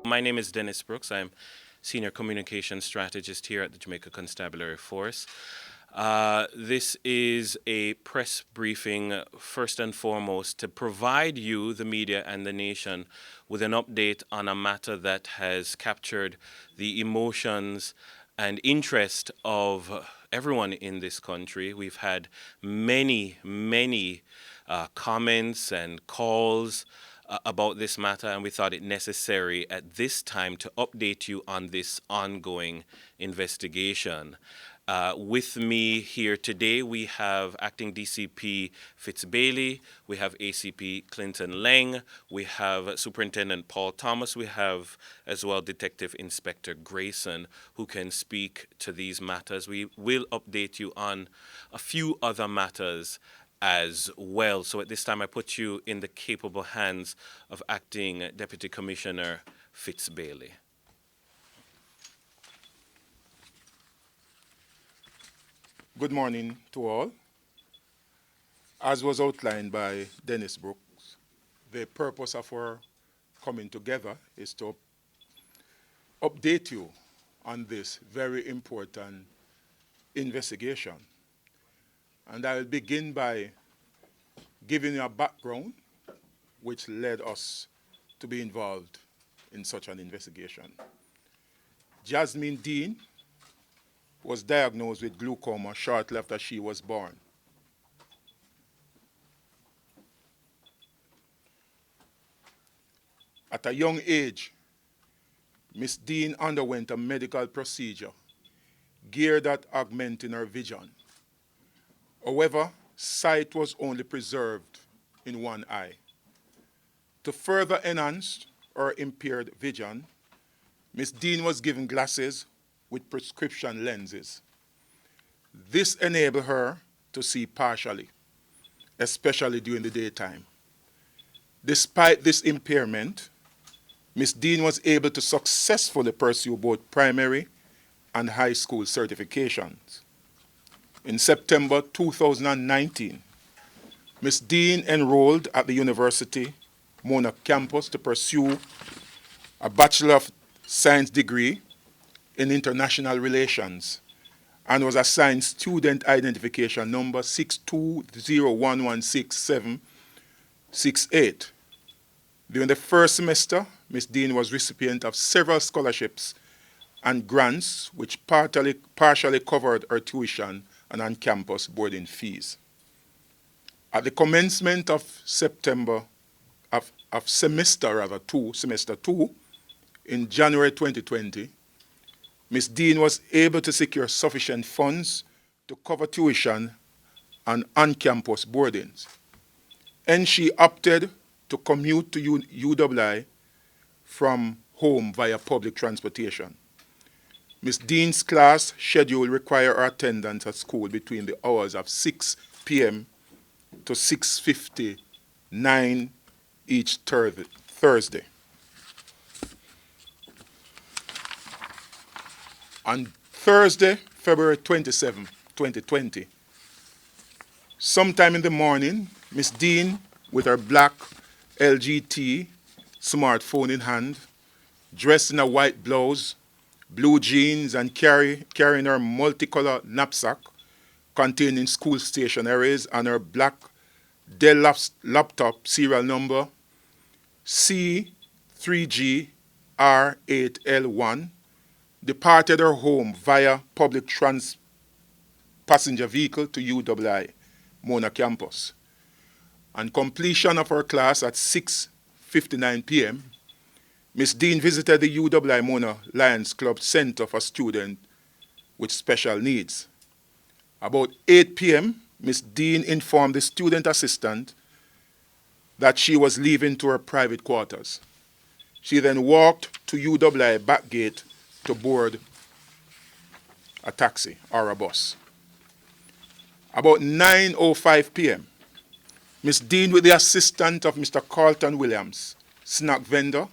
My name is Dennis Brooks. I'm Senior Communication Strategist here at the Jamaica Constabulary Force. This is a press briefing, first and foremost, to provide you, the media, and the nation with an update on a matter that has captured the emotions and interest of everyone in this country. We've had many comments and calls about this matter, and we thought it necessary at this time to update you on this ongoing investigation. With me here today, we have Acting DCP Fitz Bailey, we have ACP Clinton Leng, we have Superintendent Paul Thomas, we have as well Detective Inspector Grayson, who can speak to these matters. We will update you on a few other matters as well. So at this time, I put you in the capable hands of Acting Deputy Commissioner Fitz Bailey. Good morning to all. As was outlined by Dennis Brooks, the purpose of our coming together is to update you on this very important investigation. And I will begin by giving you a background which led us to be involved in such an investigation. Jasmine Dean was diagnosed with glaucoma shortly after she was born. At a young age, Miss Dean underwent a medical procedure geared at augmenting her vision. However, sight was only preserved in one eye. To further enhance her impaired vision, Miss Dean was given glasses with prescription lenses. This enabled her to see partially, especially during the daytime. Despite this impairment, Miss Dean was able to successfully pursue both primary and high school certifications. In September 2019, Miss Dean enrolled at the University Mona campus to pursue a Bachelor of Science degree in International Relations and was assigned student identification number 620116768. During the first semester, Miss Dean was recipient of several scholarships and grants which partially covered her tuition and on-campus boarding fees. At the commencement of semester two, in January 2020, Ms. Dean was able to secure sufficient funds to cover tuition and on-campus boardings, and she opted to commute to UWI from home via public transportation. Ms. Dean's class schedule required her attendance at school between the hours of 6 p.m. to 6:59 each Thursday. On Thursday, February 27, 2020, sometime in the morning, Ms. Dean, with her black LGT smartphone in hand, dressed in a white blouse, blue jeans, and carrying her multicolor knapsack containing school stationeries and her black Dell laptop serial number C3GR8L1, departed her home via public passenger vehicle to UWI Mona campus. On completion of her class at 6:59 p.m., Ms. Dean visited the UWI Mona Lions Club Center for Students with Special Needs. About 8 p.m., Ms. Dean informed the student assistant that she was leaving to her private quarters. She then walked to UWI back gate to board a taxi or a bus. About 9:05 p.m., Ms. Dean, with the assistance of Mr. Carlton Williams, snack vendor,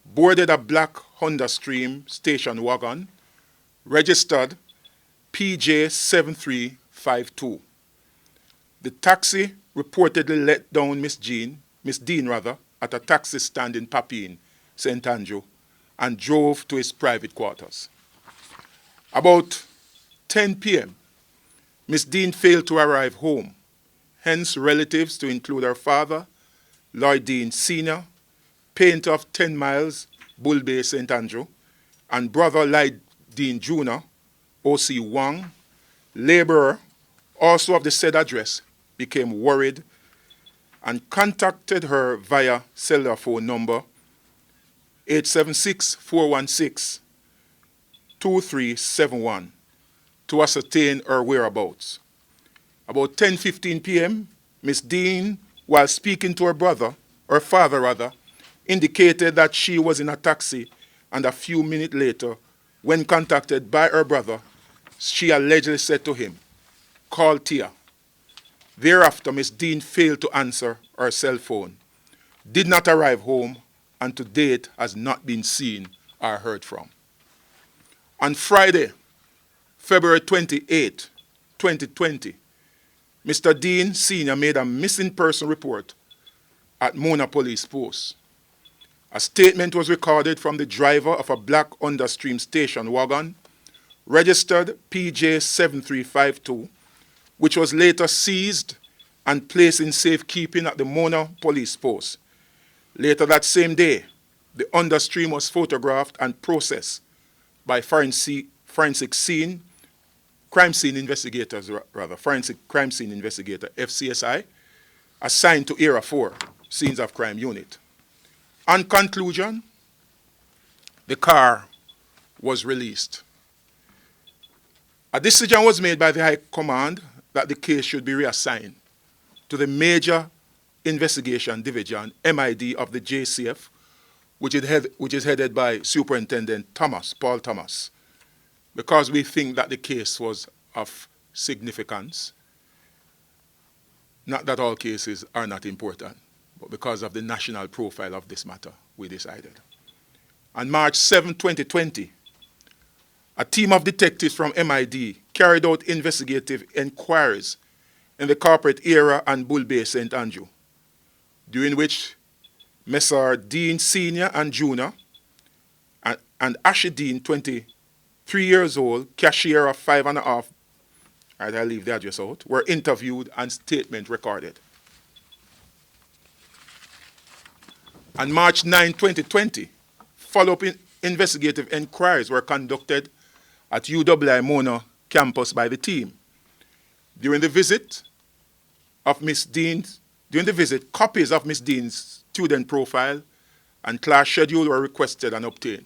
boarded a black Honda Stream station wagon, registered PJ7352. The taxi reportedly let down Miss Dean at a taxi stand in Papine, St. Andrew, and drove to his private quarters. About 10 p.m., Miss Dean failed to arrive home. Hence, relatives, to include her father, Lloyd Dean Sr., painter of 10 Miles, Bull Bay, St. Andrew, and brother Lloyd Dean Jr., O.C. Wang, laborer, also of the said address, became worried and contacted her via cellular phone number 876-416-2371 to ascertain her whereabouts. About 10:15 p.m., Miss Dean, while speaking to her father rather, indicated that she was in a taxi, and a few minutes later, when contacted by her brother, she allegedly said to him, "Call Tia." Thereafter, Miss Dean failed to answer her cell phone, did not arrive home, and to date has not been seen or heard from. On Friday, February 28, 2020, Mr. Dean Sr. made a missing person report at Mona Police Post. A statement was recorded from the driver of a black understream station wagon, registered PJ7352, which was later seized and placed in safekeeping at the Mona Police Post. Later that same day, the understream was photographed and processed by forensic crime scene investigator, FCSI, assigned to Area 4, Scenes of Crime Unit. On conclusion, the car was released. A decision was made by the High Command that the case should be reassigned to the Major Investigation Division, MID, of the JCF, which is headed by Superintendent Paul Thomas, because we think that the case was of significance. Not that all cases are not important, but because of the national profile of this matter, we decided. On March 7, 2020, a team of detectives from MID carried out investigative inquiries in the corporate area and Bull Bay, St. Andrew, during which Messrs. Dean Sr. and Jr. and Ashley Dean, 23 years old, cashier of 5.5, I'll leave the address out, were interviewed and statement recorded. On March 9, 2020, follow-up investigative inquiries were conducted at UWI Mona campus by the team. During the visit, copies of Miss Dean's student profile and class schedule were requested and obtained.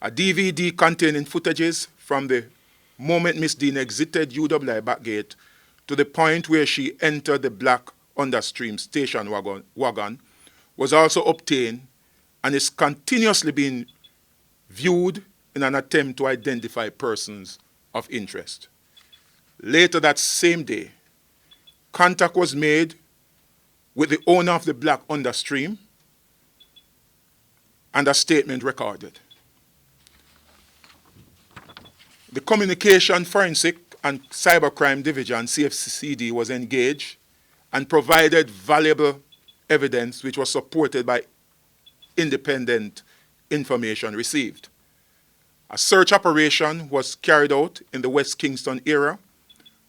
A DVD containing footages from the moment Miss Dean exited UWI back gate to the point where she entered the black understream station wagon was also obtained and is continuously being viewed in an attempt to identify persons of interest. Later that same day, contact was made with the owner of the black understream and a statement recorded. The Communication Forensic and Cybercrime Division, CFCD, was engaged and provided valuable evidence which was supported by independent information received. A search operation was carried out in the West Kingston area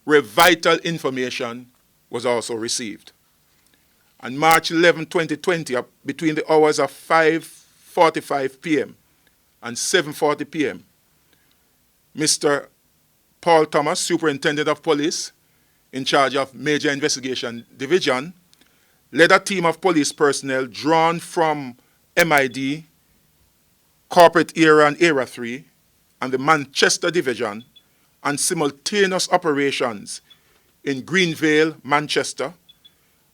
where vital information was also received. On March 11, 2020, between the hours of 5:45 p.m. and 7:40 p.m., Mr. Paul Thomas, Superintendent of Police, in charge of Major Investigation Division, led a team of police personnel drawn from MID, Corporate Area and Area 3, and the Manchester Division, on simultaneous operations in Greenvale, Manchester,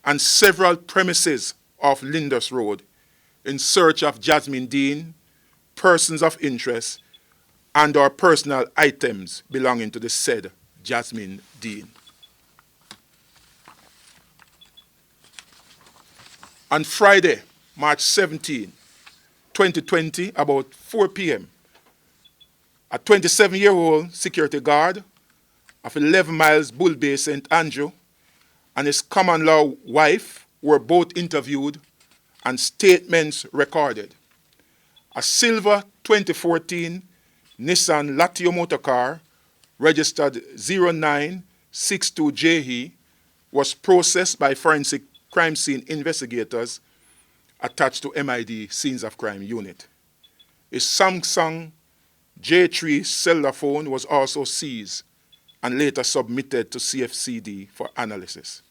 and several premises off Lindus Road in search of Jasmine Dean, persons of interest, and or personal items belonging to the said Jasmine Dean. On Friday, March 17, 2020, about 4 p.m., a 27-year-old security guard of 11 Miles Bull Bay, St. Andrew, and his common-law wife were both interviewed and statements recorded. A silver 2014 Nissan Latio motor car registered 0962JE was processed by forensic crime scene investigators attached to MID Scenes of Crime Unit. A Samsung J3 cellular phone was also seized and later submitted to CFCD for analysis.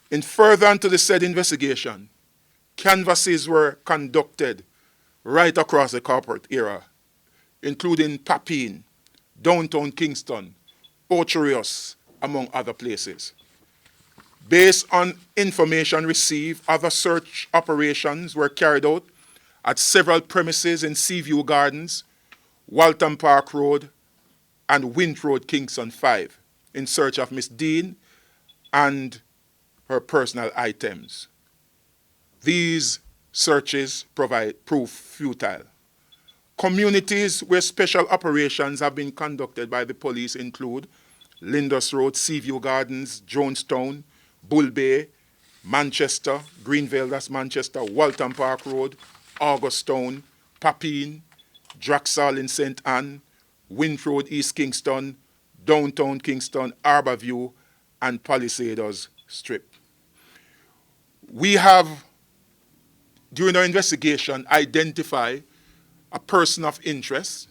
In furtherance to the said investigation, canvasses were conducted right across the corporate area, including Papine, downtown Kingston, Ocho Rios, among other places. Based on information received, other search operations were carried out at several premises in Seaview Gardens, Waltham Park Road, and Wint Road, Kingston 5, in search of Miss Dean and her personal items. These searches prove futile. Communities where special operations have been conducted by the police include Lindus Road, Seaview Gardens, Jonestown, Bull Bay, Manchester, Greenville, that's Manchester, Waltham Park Road, Augustown, Papine, Draxall in St. Anne, Wint Road, East Kingston, downtown Kingston, Arborview, and Palisadoes Strip. We have, during our investigation, identified a person of interest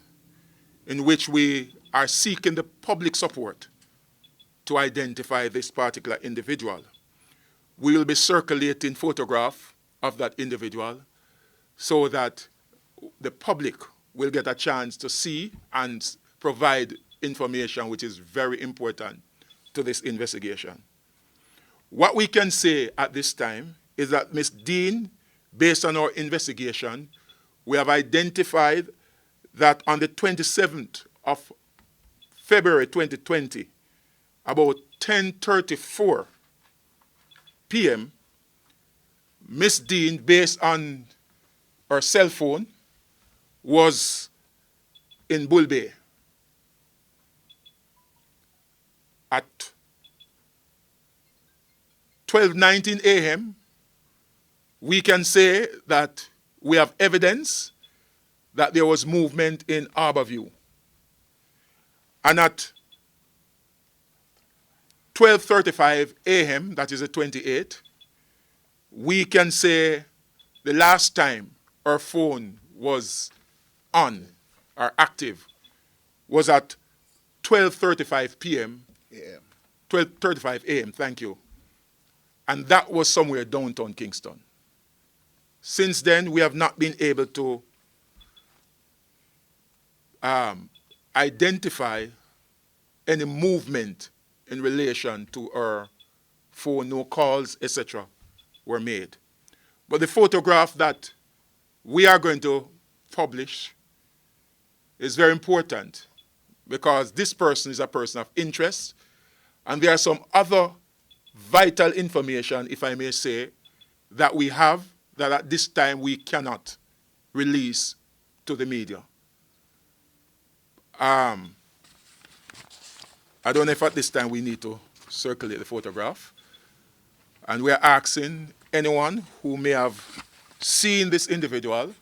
in which we are seeking the public support to identify this particular individual. We will be circulating photographs of that individual so that the public will get a chance to see and provide information which is very important to this investigation. What we can say at this time is that Ms. Dean, based on our investigation, we have identified that on the 27th of February 2020, about 10:34 p.m., Ms. Dean, based on her cell phone, was in Bull Bay. At 12:19 a.m., we can say that we have evidence that there was movement in Arborview. And at 12:35 a.m., that is the 28th, we can say the last time our phone was on or active was at 12:35 p.m. 12:35 a.m., thank you. And that was somewhere downtown Kingston. Since then, we have not been able to identify any movement in relation to our phone, no calls, etc. were made. But the photograph that we are going to publish is very important because this person is a person of interest, and there are some other vital information, if I may say, that we have that at this time we cannot release to the media. I don't know if at this time we need to circulate the photograph. And we're asking anyone who may have seen this individual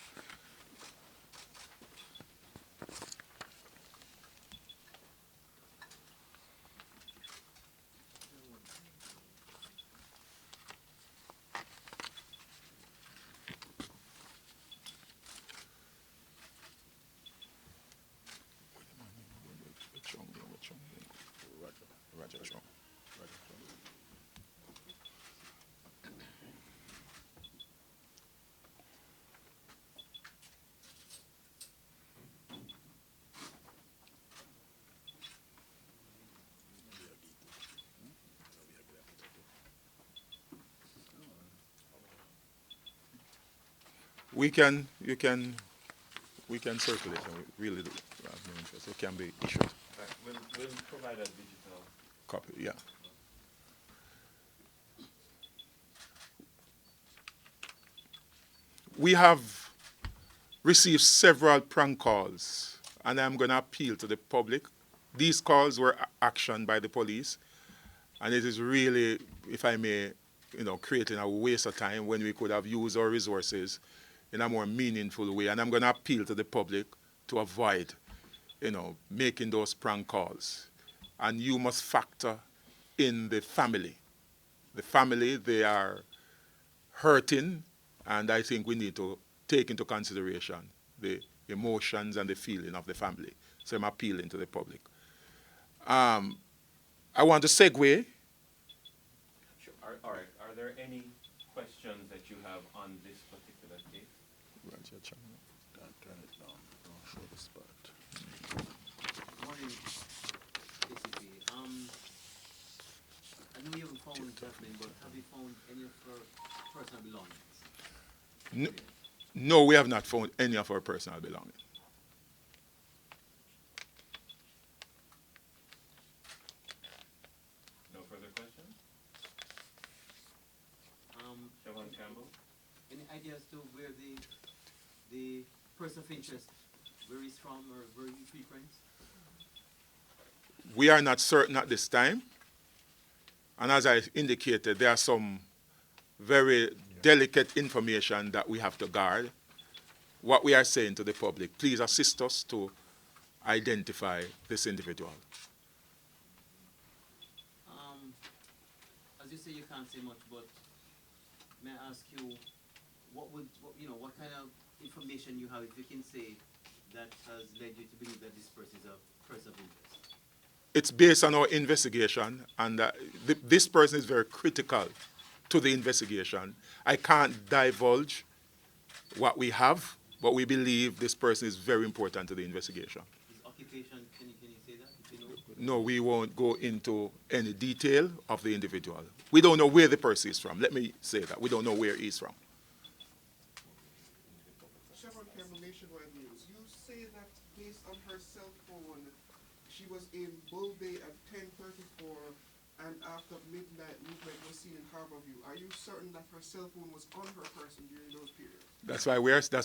we can circulate. We really do have no interest. It can be issued. We'll provide a digital copy. Yeah. We have received several prank calls, and I'm going to appeal to the public. These calls were actioned by the police, and it is really, if I may, creating a waste of time when we could have used our resources in a more meaningful way. And I'm going to appeal to the public to avoid, making those prank calls. And you must factor in the family. The family, they are hurting, and I think we need to take into consideration the emotions and the feeling of the family. So I'm appealing to the public. I want to segue. Sure. All right. Are there any questions that you have on this particular case? Turn it down. Don't show the spot. Morning, basically. I know you haven't found Jasmine, but have you found any of her personal belongings? No, we have not found any of our personal belongings. No further questions? Siobhan Campbell? Any ideas to where the person of interest, where he's from or where he frequents? We are not certain at this time. And as I indicated, there are some very delicate information that we have to guard. What we are saying to the public, please assist us to identify this individual. As you say, you can't say much, but may I ask you, what kind of information you have, if you can say, that has led you to believe that this person is a person of interest? It's based on our investigation, and this person is very critical to the investigation. I can't divulge what we have, but we believe this person is very important to the investigation. His occupation, can you say that? If you know? No, we won't go into any detail of the individual. We don't know where the person is from. Let me say that. We don't know where he's from. Chevron Campbell, Nationwide News. You say that based on her cell phone, she was in Bull Bay at 10:34, and after midnight movement was seen in Harborview. Are you certain that her cell phone was on her person during those periods? That's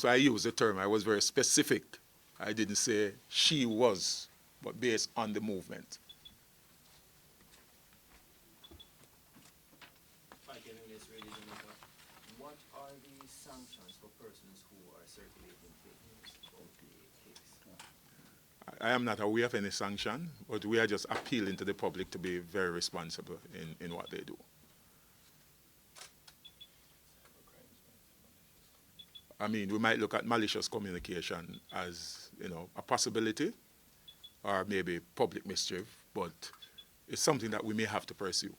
why I used the term. I was very specific. I didn't say she was, but based on the movement. What are the sanctions for persons who are circulating fake news about the case? I am not aware of any sanction, but we are just appealing to the public to be very responsible in what they do. I mean, we might look at malicious communication as, a possibility, or maybe public mischief, but it's something that we may have to pursue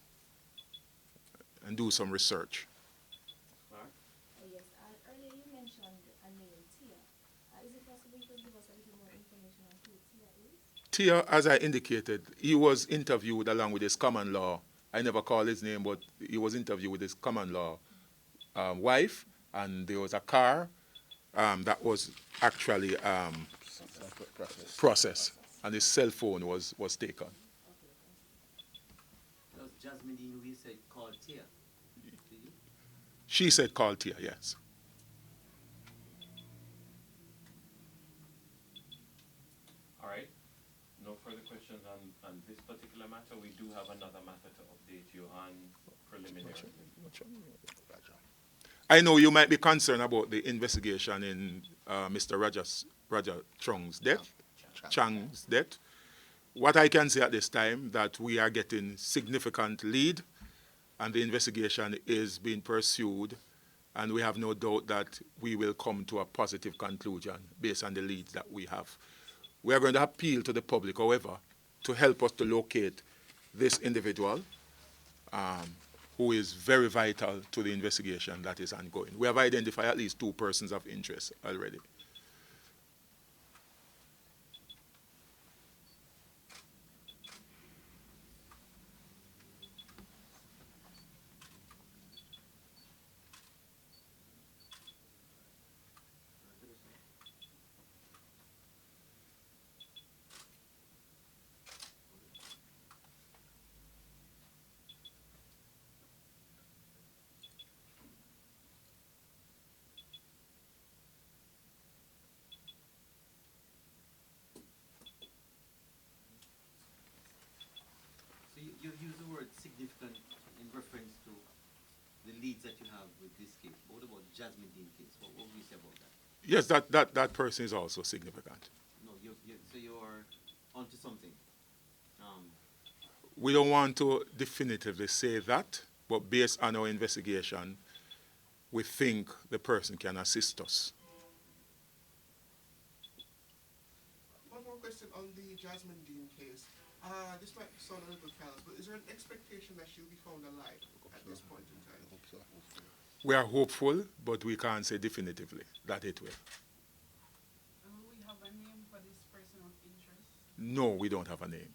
and do some research. Yes, earlier you mentioned a name, Tia. Is it possible you could give us a little more information on who Tia is? Tia, as I indicated, he was interviewed along with his common law. I never call his name, but he was interviewed with his common law wife, and there was a car that was actually processed, and his cell phone was taken. Does Jasmine, you said called Tia? Did you? She said call Tia, yes. All right. No further questions on this particular matter. We do have another matter to update you on preliminary. I know you might be concerned about the investigation in Mr. Raja Chang's death. What I can say at this time that we are getting significant lead, and the investigation is being pursued, and we have no doubt that we will come to a positive conclusion based on the leads that we have. We are going to appeal to the public, however, to help us to locate this individual, who is very vital to the investigation that is ongoing. We have identified at least 2 persons of interest already. leads that you have with this case? What about Jasmine Dean case? What would you say about that? Yes, that person is also significant. No, so you're onto something. We don't want to definitively say that, but based on our investigation, we think the person can assist us. One more question on the Jasmine Dean case. This might sound a little callous, but is there an expectation that she'll be found alive at this point in time? We are hopeful, but we can't say definitively that it will. Will we have a name for this person of interest? No, we don't have a name.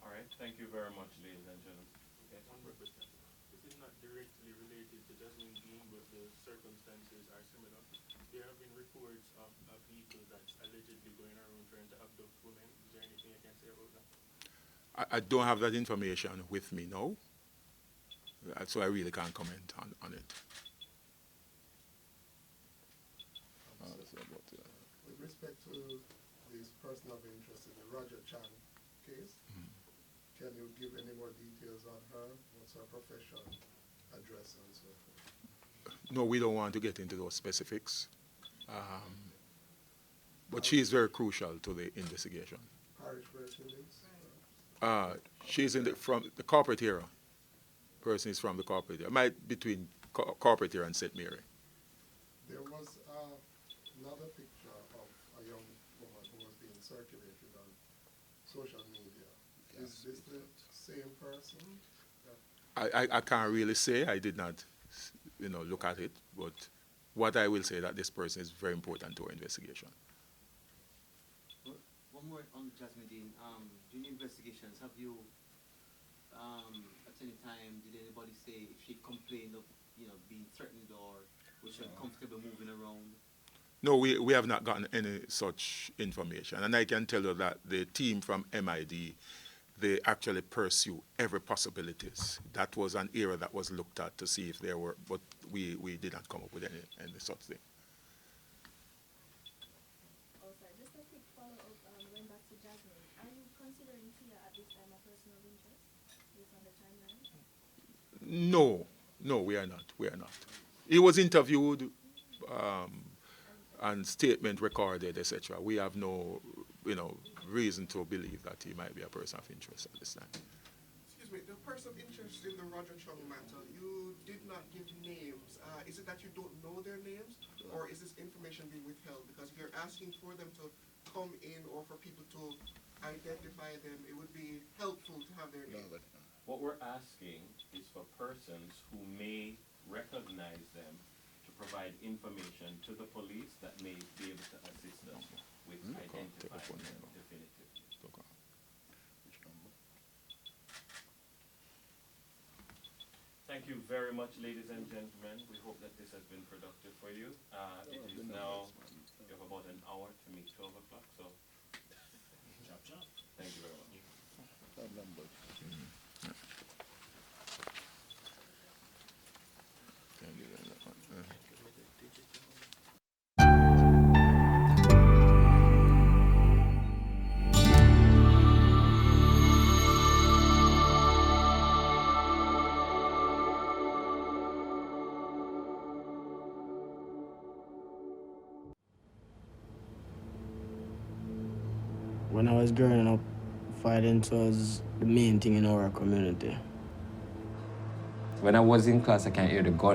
All right. Thank you very much, ladies and gentlemen. Yes. One more question. This is not directly related to Jasmine Dean, but the circumstances are similar. There have been reports of people that's allegedly going around trying to abduct women. Is there anything I can say about that? I don't have that information with me now, so I really can't comment on it. With respect to this person of interest in the Roger Chan case, can you give any more details on her? What's her profession, address, and so forth? No, we don't want to get into those specifics, but she is very crucial to the investigation. Parish where she lives? She's from the corporate era. Person is from the corporate era. Might between corporate era and St. Mary. There was another picture of a young woman who was being circulated on social media. Is this the same person? I can't really say. I did not, look at it. But what I will say that this person is very important to our investigation. One more on Jasmine Dean. During investigations, have you, at any time, did anybody say if she complained of, being threatened or was she uncomfortable moving around? No, we have not gotten any such information. And I can tell you that the team from MID, they actually pursue every possibilities. That was an area that was looked at to see if there were, but we did not come up with any such thing. Just a quick follow-up, going back to Jasmine. Are you considering Tia at this time a person of interest based on the timeline? No, we are not. He was interviewed and statement recorded, etc. We have no, reason to believe that he might be a person of interest at this time. Excuse me, the person of interest in the Roger Chung matter, you did not give names. Is it that you don't know their names, or is this information being withheld? Because if you're asking for them to come in or for people to identify them, it would be helpful to have their names. What we're asking is for persons who may recognize them to provide information to the police that may be able to assist us with identifying them definitively. Thank you very much, ladies and gentlemen. We hope that this has been productive for you. It is now, you have about an hour to meet 12 o'clock, so thank you very much. When I was growing up, violence was the main thing in our community. When I was in class, I can hear the gun.